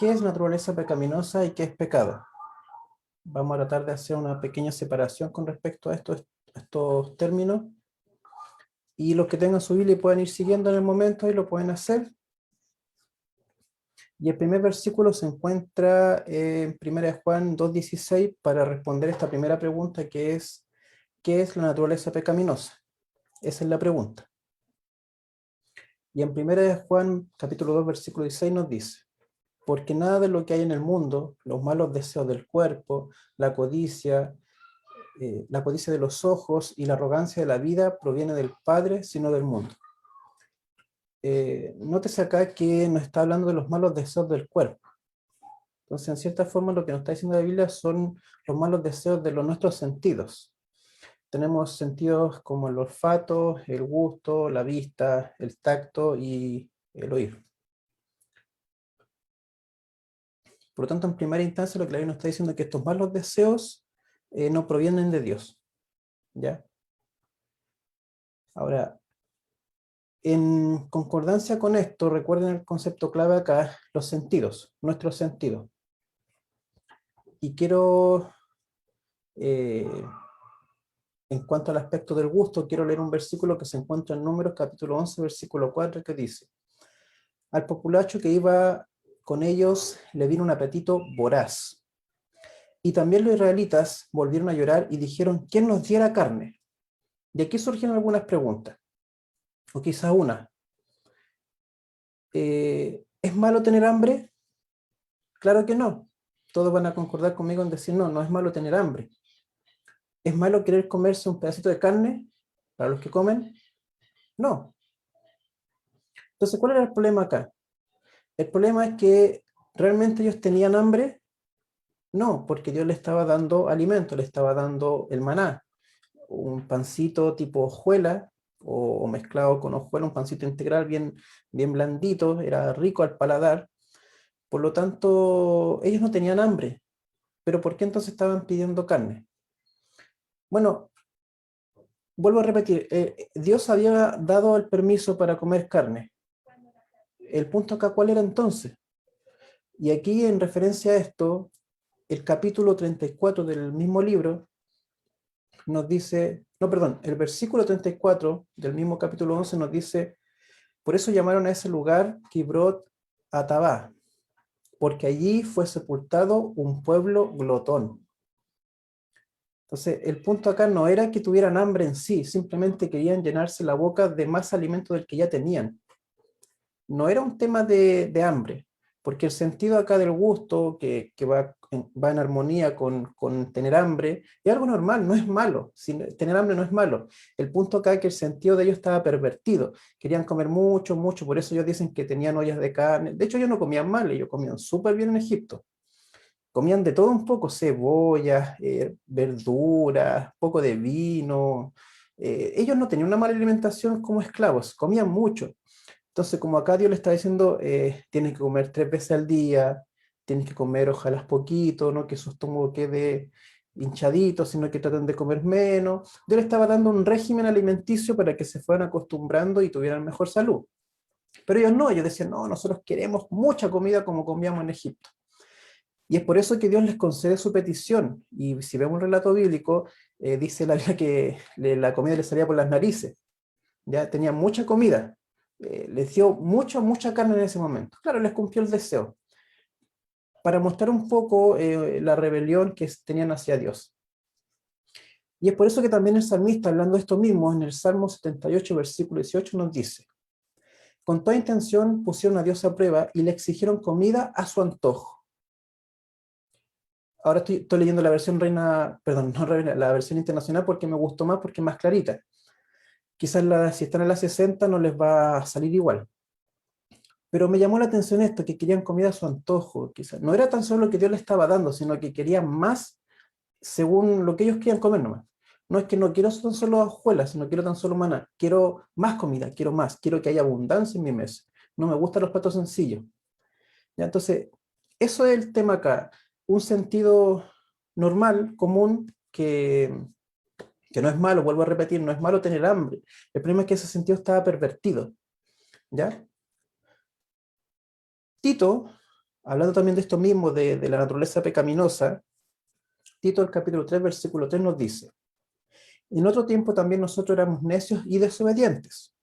¿qué es naturaleza pecaminosa y qué es pecado? Vamos a tratar de hacer una pequeña separación con respecto a estos términos. Y los que tengan su Biblia y puedan ir siguiendo en el momento, ahí lo pueden hacer. Y el primer versículo se encuentra en 1 Juan 2:16 para responder esta primera pregunta que es, ¿qué es la naturaleza pecaminosa? Esa es la pregunta. Y en 1 Juan capítulo 2 versículo 16 nos dice, porque nada de lo que hay en el mundo, los malos deseos del cuerpo, la codicia de los ojos y la arrogancia de la vida proviene del Padre, sino del mundo. Nótese acá que nos está hablando de los malos deseos del cuerpo. Entonces, en cierta forma, lo que nos está diciendo la Biblia son los malos deseos de nuestros sentidos. Tenemos sentidos como el olfato, el gusto, la vista, el tacto y el oír. Por lo tanto, en primera instancia, lo que la Biblia nos está diciendo es que estos malos deseos no provienen de Dios. ¿Ya? Ahora, en concordancia con esto, recuerden el concepto clave acá, los sentidos, nuestros sentidos. Y quiero, en cuanto al aspecto del gusto, quiero leer un versículo que se encuentra en Números capítulo 11, versículo 4, que dice, al populacho que iba con ellos le vino un apetito voraz. Y también los israelitas volvieron a llorar y dijeron, ¿quién nos diera carne? Y aquí surgieron algunas preguntas, o quizás una. ¿Es malo tener hambre? Claro que no. Todos van a concordar conmigo en decir, no, no es malo tener hambre. ¿Es malo querer comerse un pedacito de carne para los que comen? No. Entonces, ¿cuál era el problema acá? El problema es que ¿realmente ellos tenían hambre? No, porque Dios les estaba dando alimento, les estaba dando el maná, un pancito tipo hojuela, o mezclado con hojuela, un pancito integral bien, bien blandito, era rico al paladar. Por lo tanto, ellos no tenían hambre. ¿Pero por qué entonces estaban pidiendo carne? Bueno, vuelvo a repetir, Dios había dado el permiso para comer carne. El punto acá, ¿cuál era entonces? Y aquí, en referencia a esto, el capítulo 34 del mismo libro nos dice, no, perdón, el versículo 34 del mismo capítulo 11 nos dice, por eso llamaron a ese lugar Kibrot Atabá, porque allí fue sepultado un pueblo glotón. Entonces, el punto acá no era que tuvieran hambre en sí, simplemente querían llenarse la boca de más alimento del que ya tenían. No era un tema de hambre, porque el sentido acá del gusto, que va en armonía con tener hambre, es algo normal, no es malo. Tener hambre no es malo. El punto acá es que el sentido de ellos estaba pervertido. Querían comer mucho, mucho, por eso ellos dicen que tenían ollas de carne. De hecho, ellos no comían mal, ellos comían súper bien en Egipto. Comían de todo un poco, cebollas, verduras, poco de vino. Ellos no tenían una mala alimentación como esclavos, comían mucho. Entonces, como acá Dios le está diciendo, tienes que comer 3 veces al día, tienes que comer ojalá poquito, no que su estómago quede hinchadito, sino que traten de comer menos. Dios le estaba dando un régimen alimenticio para que se fueran acostumbrando y tuvieran mejor salud. Pero ellos no, ellos decían, no, nosotros queremos mucha comida como comíamos en Egipto. Y es por eso que Dios les concede su petición. Y si vemos el relato bíblico, dice la Biblia que la comida les salía por las narices. Ya tenían mucha comida. Les dio mucha carne en ese momento. Claro, les cumplió el deseo. Para mostrar un poco la rebelión que tenían hacia Dios. Y es por eso que también el salmista, hablando de esto mismo, en el Salmo 78, versículo 18, nos dice, con toda intención pusieron a Dios a prueba y le exigieron comida a su antojo. Ahora estoy leyendo la versión la versión internacional porque me gustó más, porque es más clarita. Quizás si están en la 60 no les va a salir igual. Pero me llamó la atención esto, que querían comida a su antojo. Quizás no era tan solo lo que Dios les estaba dando, sino que querían más según lo que ellos querían comer nomás. No es que no quiero tan solo hojuelas, sino quiero tan solo maná. Quiero más comida, quiero más. Quiero que haya abundancia en mi mesa. No me gustan los platos sencillos. ¿Ya? Entonces, eso es el tema acá. Un sentido normal, común, que no es malo, vuelvo a repetir, no es malo tener hambre. El problema es que ese sentido estaba pervertido. ¿Ya? Tito Hablando también de esto mismo, de la naturaleza pecaminosa, Tito el capítulo 3, versículo 3 nos dice: en otro tiempo también nosotros éramos necios y desobedientes.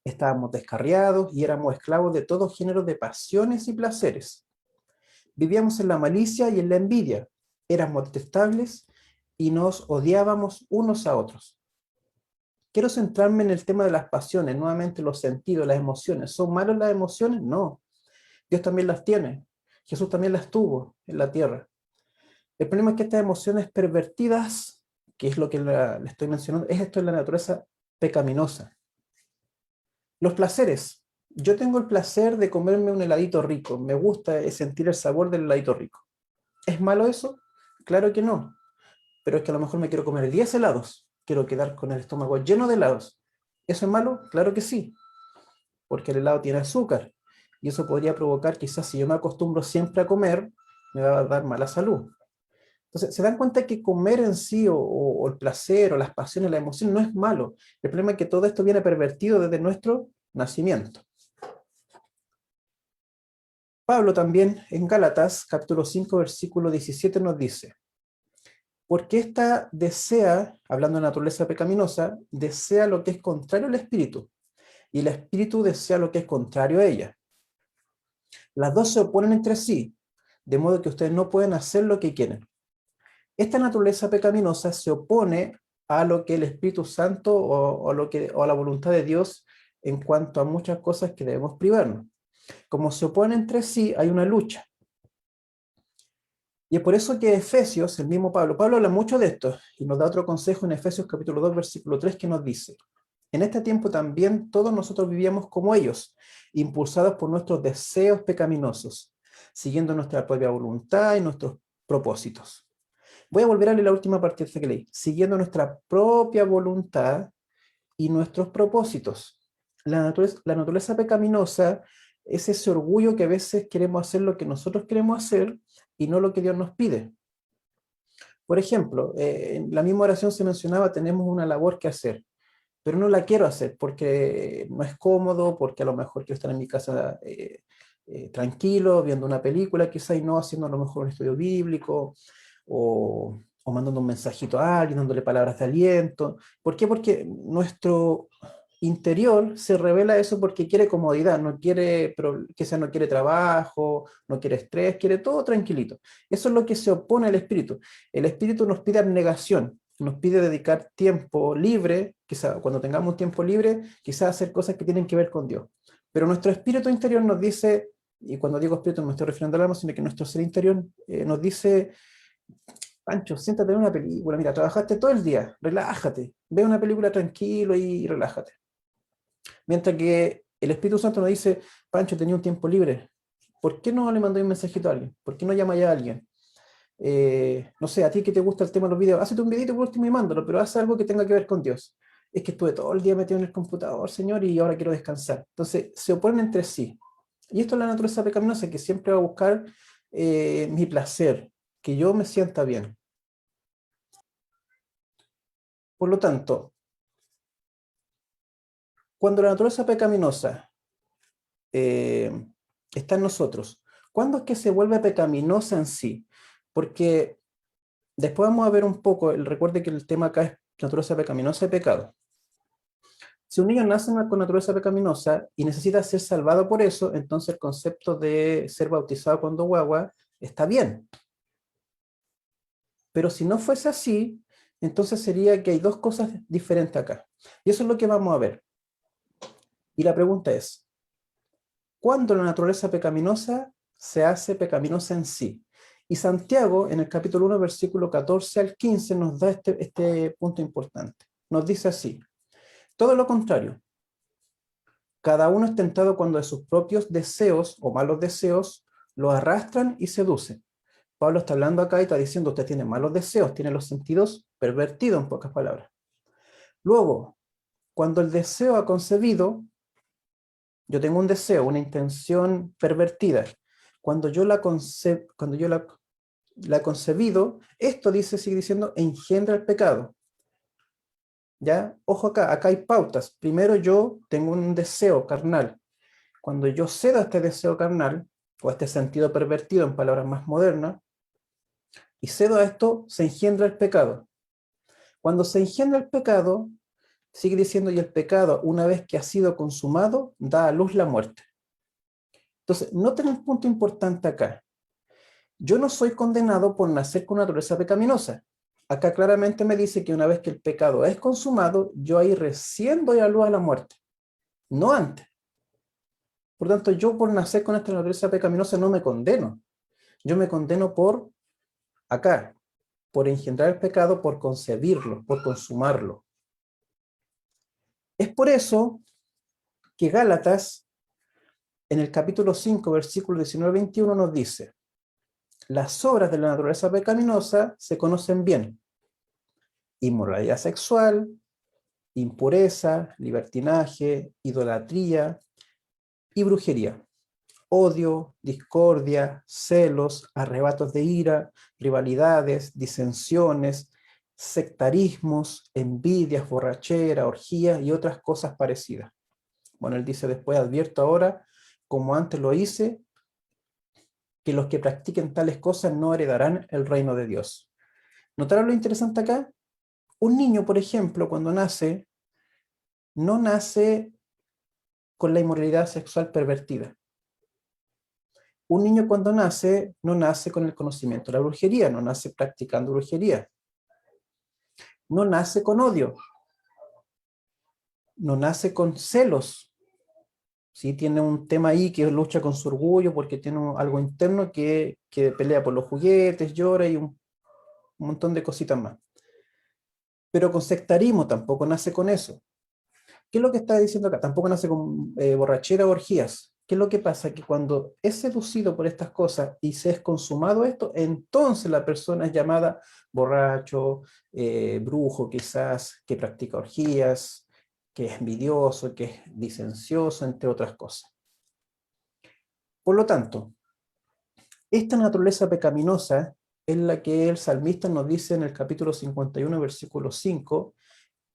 Estábamos descarriados y éramos esclavos de todo género de pasiones y placeres. Vivíamos en la malicia y en la envidia. Éramos detestables y nos odiábamos unos a otros. Quiero centrarme en el tema de las pasiones, nuevamente los sentidos, las emociones. ¿Son malas las emociones? No. Dios también las tiene. Jesús también las tuvo en la tierra. El problema es que estas emociones pervertidas, que es lo que le estoy mencionando, es esto en la naturaleza pecaminosa. Los placeres. Yo tengo el placer de comerme un heladito rico. Me gusta sentir el sabor del heladito rico. ¿Es malo eso? Claro que no. Pero es que a lo mejor me quiero comer 10 helados. Quiero quedar con el estómago lleno de helados. ¿Eso es malo? Claro que sí. Porque el helado tiene azúcar. Y eso podría provocar, quizás si yo me acostumbro siempre a comer, me va a dar mala salud. Entonces, ¿se dan cuenta que comer en sí, o el placer, o las pasiones, la emoción, no es malo? El problema es que todo esto viene pervertido desde nuestro nacimiento. Pablo también en Gálatas, capítulo 5, versículo 17 nos dice: porque ésta desea, hablando de naturaleza pecaminosa, desea lo que es contrario al espíritu, y el espíritu desea lo que es contrario a ella. Las dos se oponen entre sí, de modo que ustedes no pueden hacer lo que quieren. Esta naturaleza pecaminosa se opone a lo que el Espíritu Santo o a la voluntad de Dios en cuanto a muchas cosas que debemos privarnos. Como se oponen entre sí, hay una lucha. Y es por eso que Efesios, el mismo Pablo habla mucho de esto, y nos da otro consejo en Efesios capítulo 2, versículo 3, que nos dice: en este tiempo también todos nosotros vivíamos como ellos, impulsados por nuestros deseos pecaminosos, siguiendo nuestra propia voluntad y nuestros propósitos. Voy a volver a leer la última parte que leí. Siguiendo nuestra propia voluntad y nuestros propósitos. La naturaleza pecaminosa es ese orgullo que a veces queremos hacer lo que nosotros queremos hacer y no lo que Dios nos pide. Por ejemplo, en la misma oración se mencionaba: tenemos una labor que hacer, pero no la quiero hacer porque no es cómodo, porque a lo mejor quiero estar en mi casa tranquilo, viendo una película quizá, y no haciendo a lo mejor un estudio bíblico, o mandando un mensajito a alguien, dándole palabras de aliento. ¿Por qué? Porque nuestro interior se revela eso porque quiere comodidad, no quiere, quizás no quiere trabajo, no quiere estrés, quiere todo tranquilito. Eso es lo que se opone al espíritu. El espíritu nos pide abnegación, nos pide dedicar tiempo libre, quizá cuando tengamos tiempo libre, quizás hacer cosas que tienen que ver con Dios. Pero nuestro espíritu interior nos dice, y cuando digo espíritu no me estoy refiriendo al alma, sino que nuestro ser interior nos dice: Pancho, siéntate en una película, mira, trabajaste todo el día, relájate, ve una película tranquilo y relájate. Mientras que el Espíritu Santo nos dice: Pancho, tenía un tiempo libre, ¿por qué no le mandáis un mensajito a alguien? ¿Por qué no llamáis a alguien? No sé, a ti que te gusta el tema de los videos, hazte un videito por último y mándalo, pero haz algo que tenga que ver con Dios. Es que estuve todo el día metido en el computador, Señor, y ahora quiero descansar. Entonces, se oponen entre sí. Y esto es la naturaleza pecaminosa, que siempre va a buscar mi placer, que yo me sienta bien. Por lo tanto, cuando la naturaleza pecaminosa eh, está en nosotros, ¿cuándo es que se vuelve pecaminosa en sí? Porque después vamos a ver un poco, recuerde que el tema acá es naturaleza pecaminosa y pecado. Si un niño nace con naturaleza pecaminosa y necesita ser salvado por eso, entonces el concepto de ser bautizado cuando guagua está bien. Pero si no fuese así, entonces sería que hay dos cosas diferentes acá. Y eso es lo que vamos a ver. Y la pregunta es: ¿cuándo la naturaleza pecaminosa se hace pecaminosa en sí? Y Santiago, en el capítulo 1, versículo 14 al 15, nos da este punto importante. Nos dice así: todo lo contrario, cada uno es tentado cuando de sus propios deseos o malos deseos lo arrastran y seducen. Pablo está hablando acá y está diciendo: usted tiene malos deseos, tiene los sentidos pervertidos, en pocas palabras. Luego, cuando el deseo ha concebido, yo tengo un deseo, una intención pervertida. Cuando yo la he concebido, esto dice, sigue diciendo, engendra el pecado. ¿Ya? Ojo acá hay pautas. Primero, yo tengo un deseo carnal. Cuando yo cedo a este deseo carnal, o este sentido pervertido en palabras más modernas, y cedo a esto, se engendra el pecado. Cuando se engendra el pecado, sigue diciendo, y el pecado, una vez que ha sido consumado, da a luz la muerte. Entonces, noten un punto importante acá. Yo no soy condenado por nacer con naturaleza pecaminosa. Acá claramente me dice que una vez que el pecado es consumado, yo ahí recién doy a luz a la muerte, no antes. Por tanto, yo por nacer con esta naturaleza pecaminosa no me condeno. Yo me condeno por acá, por engendrar el pecado, por concebirlo, por consumarlo. Es por eso que Gálatas, en el capítulo 5, versículos 19-21, nos dice: las obras de la naturaleza pecaminosa se conocen bien: inmoralidad sexual, impureza, libertinaje, idolatría y brujería, odio, discordia, celos, arrebatos de ira, rivalidades, disensiones, sectarismos, envidias, borrachera, orgías y otras cosas parecidas. Bueno, él dice después: advierto ahora, como antes lo hice, que los que practiquen tales cosas no heredarán el reino de Dios. ¿Notaron lo interesante acá? Un niño, por ejemplo, cuando nace, no nace con la inmoralidad sexual pervertida. Un niño cuando nace, no nace con el conocimiento de la brujería, no nace practicando brujería. No nace con odio. No nace con celos. ¿Sí? Tiene un tema ahí que lucha con su orgullo porque tiene algo interno que pelea por los juguetes, llora y un montón de cositas más. Pero con sectarismo tampoco nace con eso. ¿Qué es lo que está diciendo acá? Tampoco nace con borrachera o orgías. ¿Qué es lo que pasa? Que cuando es seducido por estas cosas y se es consumado esto, entonces la persona es llamada borracho, brujo quizás, que practica orgías, que es envidioso, que es licencioso, entre otras cosas. Por lo tanto, esta naturaleza pecaminosa es la que el salmista nos dice en el capítulo 51, versículo 5,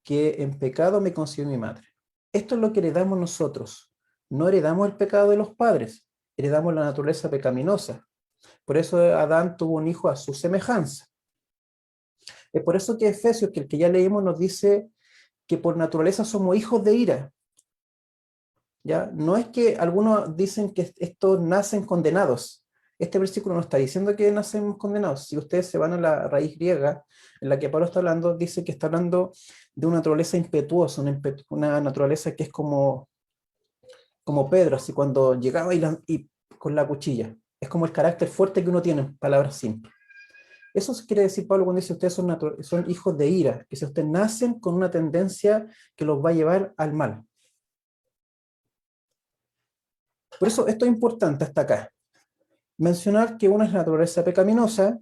que en pecado me concibió mi madre. Esto es lo que heredamos nosotros. No heredamos el pecado de los padres, heredamos la naturaleza pecaminosa. Por eso Adán tuvo un hijo a su semejanza. Es por eso que Efesios, que el que ya leímos, nos dice que por naturaleza somos hijos de ira. ¿Ya? No es que algunos dicen que estos nacen condenados. Este versículo no está diciendo que nacemos condenados. Si ustedes se van a la raíz griega, en la que Pablo está hablando, dice que está hablando de una naturaleza impetuosa, una naturaleza que es como Pedro, así cuando llegaba y con la cuchilla. Es como el carácter fuerte que uno tiene, en palabras simples. Eso quiere decir Pablo cuando dice ustedes son hijos de ira, que si ustedes nacen con una tendencia que los va a llevar al mal. Por eso esto es importante hasta acá. Mencionar que una es naturaleza pecaminosa,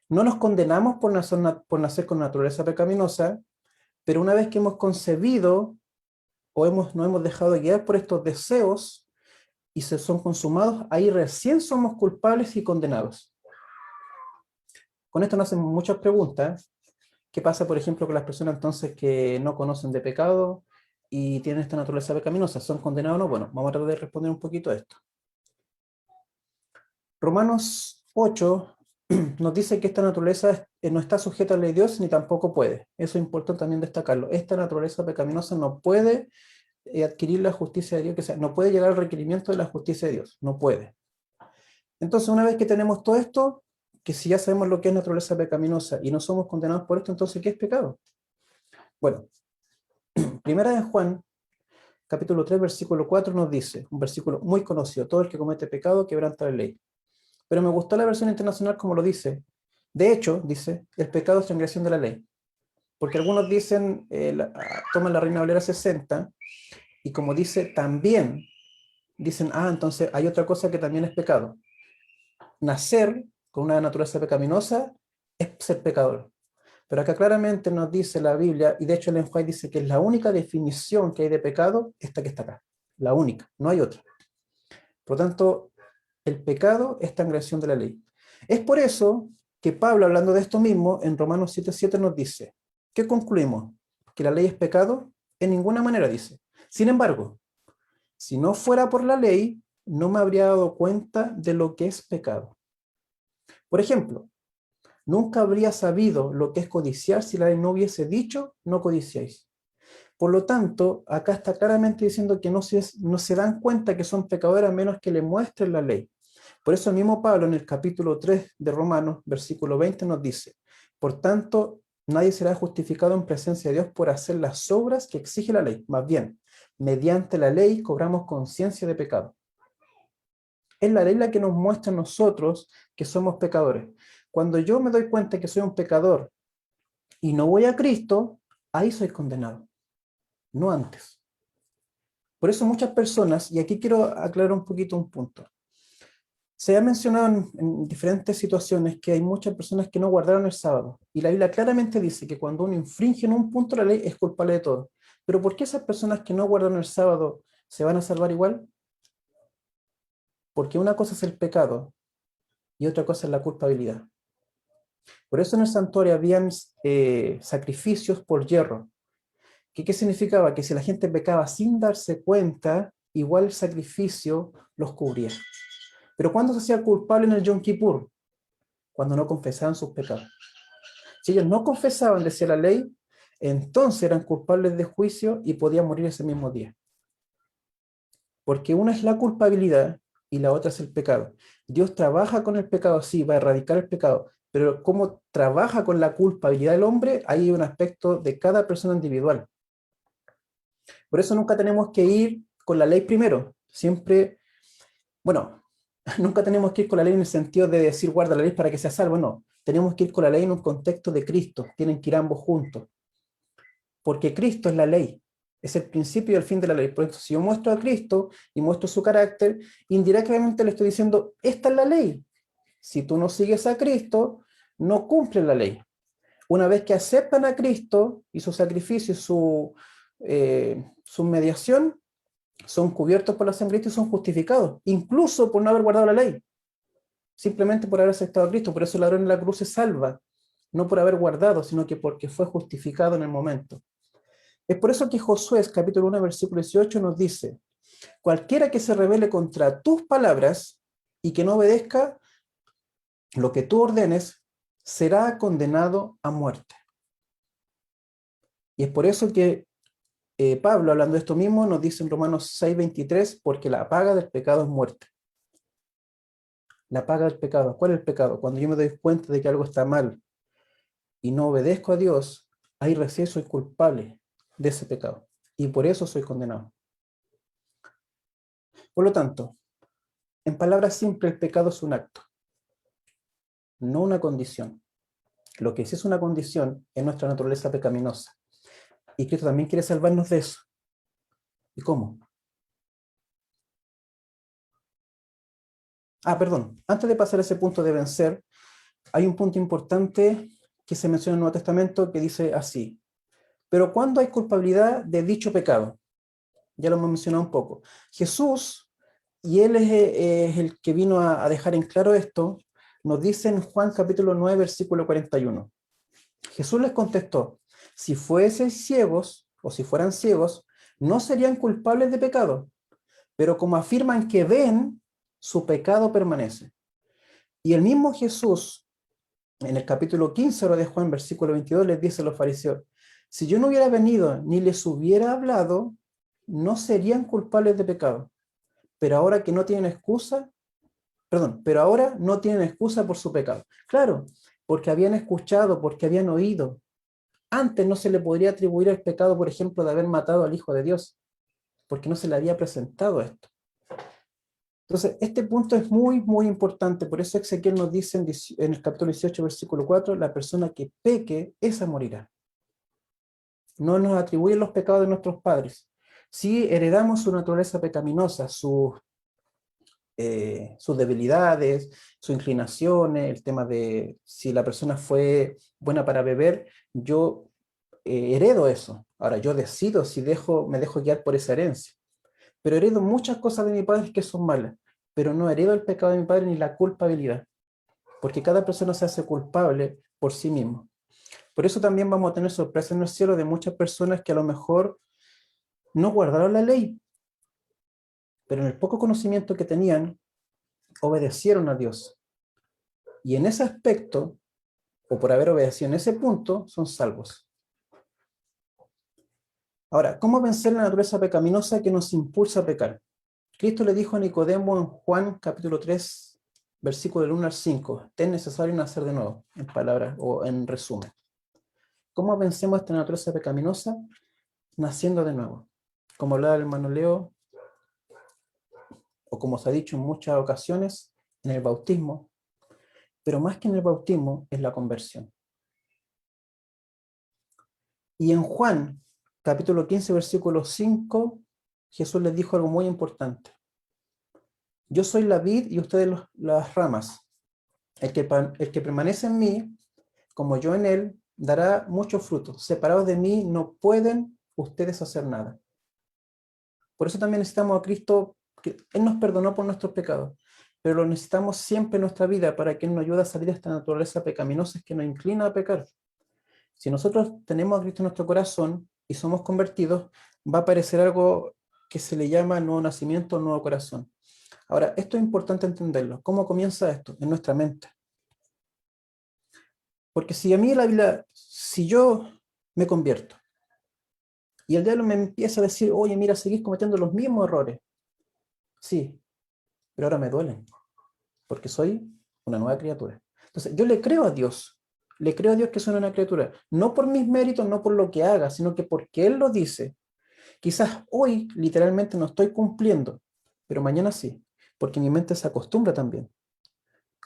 no nos condenamos por nacer con naturaleza pecaminosa, pero una vez que hemos concebido o nos hemos dejado guiar por estos deseos y se son consumados, ahí recién somos culpables y condenados. Con esto nos hacen muchas preguntas. ¿Qué pasa, por ejemplo, con las personas entonces que no conocen de pecado y tienen esta naturaleza pecaminosa? ¿Son condenados o no? Bueno, vamos a tratar de responder un poquito a esto. Romanos 8 nos dice que esta naturaleza no está sujeta a la ley de Dios ni tampoco puede. Eso es importante también destacarlo. Esta naturaleza pecaminosa no puede adquirir la justicia de Dios, que sea, no puede llegar al requerimiento de la justicia de Dios, no puede. Entonces, una vez que tenemos todo esto, que si ya sabemos lo que es naturaleza pecaminosa y no somos condenados por esto, entonces, ¿qué es pecado? Bueno, primera de Juan, capítulo 3, versículo 4 nos dice, un versículo muy conocido: todo el que comete pecado quebranta la ley. Pero me gustó la versión internacional como lo dice. De hecho, dice, el pecado es transgresión de la ley. Porque algunos dicen, toman la Reina Valera 60, y como dice también, dicen, entonces hay otra cosa que también es pecado. Nacer con una naturaleza pecaminosa es ser pecador. Pero acá claramente nos dice la Biblia, y de hecho el White dice que es la única definición que hay de pecado, esta que está acá. La única, no hay otra. Por lo tanto, el pecado es transgresión de la ley. Es por eso que Pablo, hablando de esto mismo, en Romanos 7:7 nos dice, ¿qué concluimos? ¿Que la ley es pecado? En ninguna manera, dice. Sin embargo, si no fuera por la ley, no me habría dado cuenta de lo que es pecado. Por ejemplo, nunca habría sabido lo que es codiciar si la ley no hubiese dicho, no codiciéis. Por lo tanto, acá está claramente diciendo que no se dan cuenta que son pecadores a menos que le muestren la ley. Por eso el mismo Pablo en el capítulo 3 de Romanos, versículo 20, nos dice: por tanto, nadie será justificado en presencia de Dios por hacer las obras que exige la ley. Más bien, mediante la ley cobramos conciencia de pecado. Es la ley la que nos muestra a nosotros que somos pecadores. Cuando yo me doy cuenta que soy un pecador y no voy a Cristo, ahí soy condenado, no antes. Por eso muchas personas, y aquí quiero aclarar un poquito un punto, se ha mencionado en diferentes situaciones que hay muchas personas que no guardaron el sábado, y la Biblia claramente dice que cuando uno infringe en un punto la ley es culpable de todo. Pero ¿por qué esas personas que no guardaron el sábado se van a salvar igual? Porque una cosa es el pecado y otra cosa es la culpabilidad. Por eso en el santuario habían sacrificios por hierro. ¿Qué significaba? Que si la gente pecaba sin darse cuenta, igual el sacrificio los cubría. Pero ¿cuándo se hacía culpable en el Yom Kippur? Cuando no confesaban sus pecados. Si ellos no confesaban, decía la ley, entonces eran culpables de juicio y podían morir ese mismo día. Porque una es la culpabilidad y la otra es el pecado. Dios trabaja con el pecado, sí, va a erradicar el pecado, pero cómo trabaja con la culpabilidad del hombre, hay un aspecto de cada persona individual. Por eso nunca tenemos que ir con la ley primero. Siempre, bueno, nunca tenemos que ir con la ley en el sentido de decir guarda la ley para que sea salvo, no. Tenemos que ir con la ley en un contexto de Cristo. Tienen que ir ambos juntos. Porque Cristo es la ley. Es el principio y el fin de la ley. Por eso, si yo muestro a Cristo y muestro su carácter, indirectamente le estoy diciendo, esta es la ley. Si tú no sigues a Cristo, no cumples la ley. Una vez que aceptan a Cristo y su sacrificio, su mediación, son cubiertos por la sangre de Cristo y son justificados, incluso por no haber guardado la ley, simplemente por haber aceptado a Cristo. Por eso el ladrón en la cruz se salva, no por haber guardado, sino que porque fue justificado en el momento. Es por eso que Josué, capítulo 1, versículo 18, nos dice: cualquiera que se rebele contra tus palabras y que no obedezca lo que tú ordenes, será condenado a muerte. Y es por eso que Pablo, hablando de esto mismo, nos dice en Romanos 6:23, porque la paga del pecado es muerte. La paga del pecado. ¿Cuál es el pecado? Cuando yo me doy cuenta de que algo está mal y no obedezco a Dios, ahí recién soy culpable de ese pecado. Y por eso soy condenado. Por lo tanto, en palabras simples, el pecado es un acto, no una condición. Lo que sí es una condición es nuestra naturaleza pecaminosa. Y Cristo también quiere salvarnos de eso. ¿Y cómo? Perdón. Antes de pasar a ese punto de vencer, hay un punto importante que se menciona en el Nuevo Testamento que dice así: pero ¿cuándo hay culpabilidad de dicho pecado? Ya lo hemos mencionado un poco. Jesús, y Él es el que vino a dejar en claro esto, nos dice en Juan capítulo 9, versículo 41. Jesús les contestó: si fuesen ciegos, o si fueran ciegos, no serían culpables de pecado, pero como afirman que ven, su pecado permanece. Y el mismo Jesús, en el capítulo 15 de Juan, versículo 22, les dice a los fariseos: si yo no hubiera venido ni les hubiera hablado, no serían culpables de pecado. Pero ahora que no tienen excusa, pero ahora no tienen excusa por su pecado. Claro, porque habían escuchado, porque habían oído. Antes no se le podría atribuir el pecado, por ejemplo, de haber matado al Hijo de Dios, porque no se le había presentado esto. Entonces, este punto es muy, muy importante. Por eso Ezequiel nos dice en el capítulo 18, versículo 4, la persona que peque, esa morirá. No nos atribuyen los pecados de nuestros padres. Sí heredamos su naturaleza pecaminosa, sus debilidades, sus inclinaciones, el tema de si la persona fue buena para beber, yo heredo eso. Ahora, yo decido si me dejo guiar por esa herencia. Pero heredo muchas cosas de mi padre que son malas, pero no heredo el pecado de mi padre ni la culpabilidad, porque cada persona se hace culpable por sí mismo. Por eso también vamos a tener sorpresas en el cielo de muchas personas que a lo mejor no guardaron la ley, pero en el poco conocimiento que tenían, obedecieron a Dios. Y en ese aspecto, o por haber obedecido en ese punto, son salvos. Ahora, ¿cómo vencer la naturaleza pecaminosa que nos impulsa a pecar? Cristo le dijo a Nicodemo en Juan capítulo 3, versículo del 1 al 5, «Te es necesario nacer de nuevo», en palabras o en resumen. ¿Cómo vencemos esta naturaleza pecaminosa? Naciendo de nuevo. Como hablaba el hermano Leo, o como se ha dicho en muchas ocasiones, en el bautismo, pero más que en el bautismo, es la conversión. Y en Juan, capítulo 15, versículo 5, Jesús les dijo algo muy importante. Yo soy la vid y ustedes las ramas. El que permanece en mí, como yo en él, dará mucho fruto. Separados de mí no pueden ustedes hacer nada. Por eso también necesitamos a Cristo, que Él nos perdonó por nuestros pecados, pero lo necesitamos siempre en nuestra vida para que Él nos ayude a salir de esta naturaleza pecaminosa que nos inclina a pecar. Si nosotros tenemos a Cristo en nuestro corazón y somos convertidos, va a aparecer algo que se le llama nuevo nacimiento, nuevo corazón. Ahora, esto es importante entenderlo. ¿Cómo comienza esto? En nuestra mente. Porque si a mí la Biblia, si yo me convierto, y el diablo me empieza a decir, oye, mira, seguís cometiendo los mismos errores. Sí, pero ahora me duelen, porque soy una nueva criatura. Entonces, yo le creo a Dios que soy una criatura, no por mis méritos, no por lo que haga, sino que porque Él lo dice. Quizás hoy literalmente no estoy cumpliendo, pero mañana sí, porque mi mente se acostumbra también.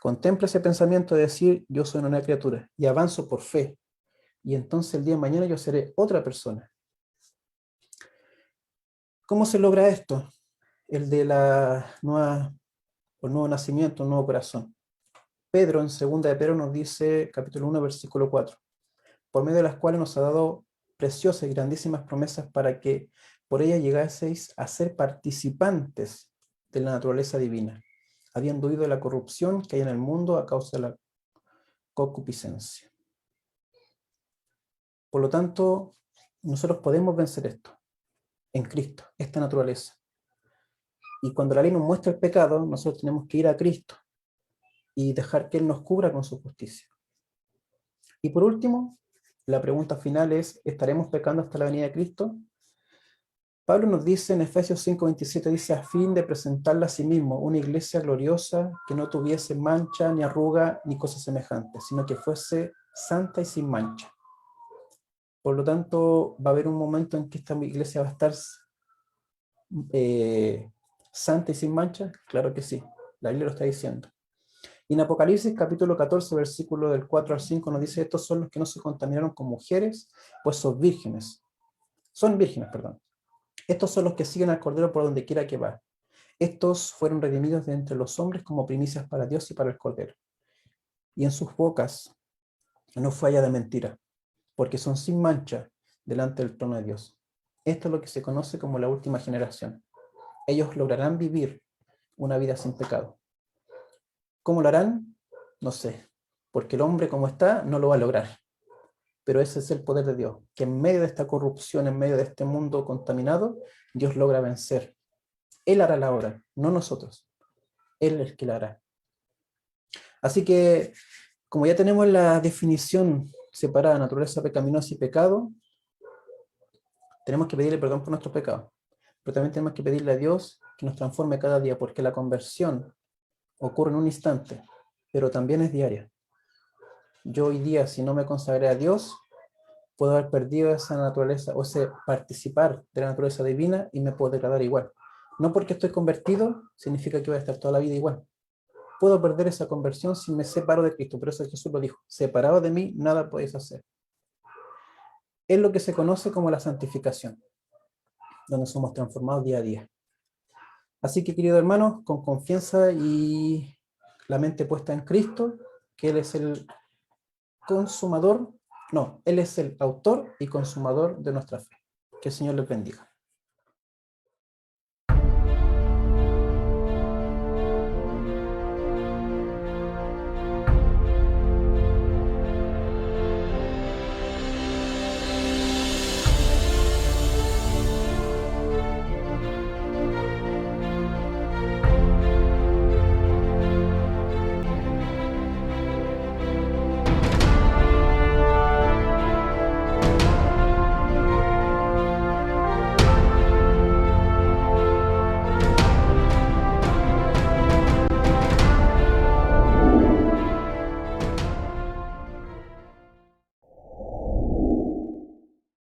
Contempla ese pensamiento de decir, yo soy una nueva criatura, y avanzo por fe. Y entonces el día de mañana yo seré otra persona. ¿Cómo se logra esto? El de la nueva, el nuevo nacimiento, un nuevo corazón. Pedro, en 2 de Pedro, nos dice, capítulo 1, versículo 4, por medio de las cuales nos ha dado preciosas y grandísimas promesas para que por ellas llegaseis a ser participantes de la naturaleza divina, habiendo huido de la corrupción que hay en el mundo a causa de la concupiscencia. Por lo tanto, nosotros podemos vencer esto en Cristo, esta naturaleza. Y cuando la ley nos muestra el pecado, nosotros tenemos que ir a Cristo y dejar que Él nos cubra con su justicia. Y por último, la pregunta final es, ¿estaremos pecando hasta la venida de Cristo? Pablo nos dice en Efesios 5:27, dice, a fin de presentarla a sí mismo, una iglesia gloriosa que no tuviese mancha, ni arruga, ni cosa semejante, sino que fuese santa y sin mancha. Por lo tanto, va a haber un momento en que esta iglesia va a estar santa y sin mancha. Claro que sí, la Biblia lo está diciendo. Y en Apocalipsis capítulo 14, versículo del 4 al 5 nos dice, estos son los que no se contaminaron con mujeres, pues son vírgenes. Estos son los que siguen al Cordero por donde quiera que va. Estos fueron redimidos de entre los hombres como primicias para Dios y para el Cordero. Y en sus bocas no fue hallada mentira, porque son sin mancha delante del trono de Dios. Esto es lo que se conoce como la última generación. Ellos lograrán vivir una vida sin pecado. ¿Cómo lo harán? No sé, porque el hombre como está no lo va a lograr. Pero ese es el poder de Dios, que en medio de esta corrupción, en medio de este mundo contaminado, Dios logra vencer. Él hará la obra, no nosotros. Él es el que la hará. Así que, como ya tenemos la definición separada de naturaleza pecaminosa y pecado, tenemos que pedirle perdón por nuestros pecados. Pero también tenemos que pedirle a Dios que nos transforme cada día, porque la conversión ocurre en un instante, pero también es diaria. Yo hoy día, si no me consagré a Dios, puedo haber perdido esa naturaleza, o ese participar de la naturaleza divina y me puedo degradar igual. No porque estoy convertido, significa que voy a estar toda la vida igual. Puedo perder esa conversión si me separo de Cristo, por eso Jesús lo dijo, separado de mí, nada podéis hacer. Es lo que se conoce como la santificación, donde somos transformados día a día. Así que, queridos hermanos, con confianza y la mente puesta en Cristo, que Él es el consumador, no, Él es el autor y consumador de nuestra fe. Que el Señor les bendiga.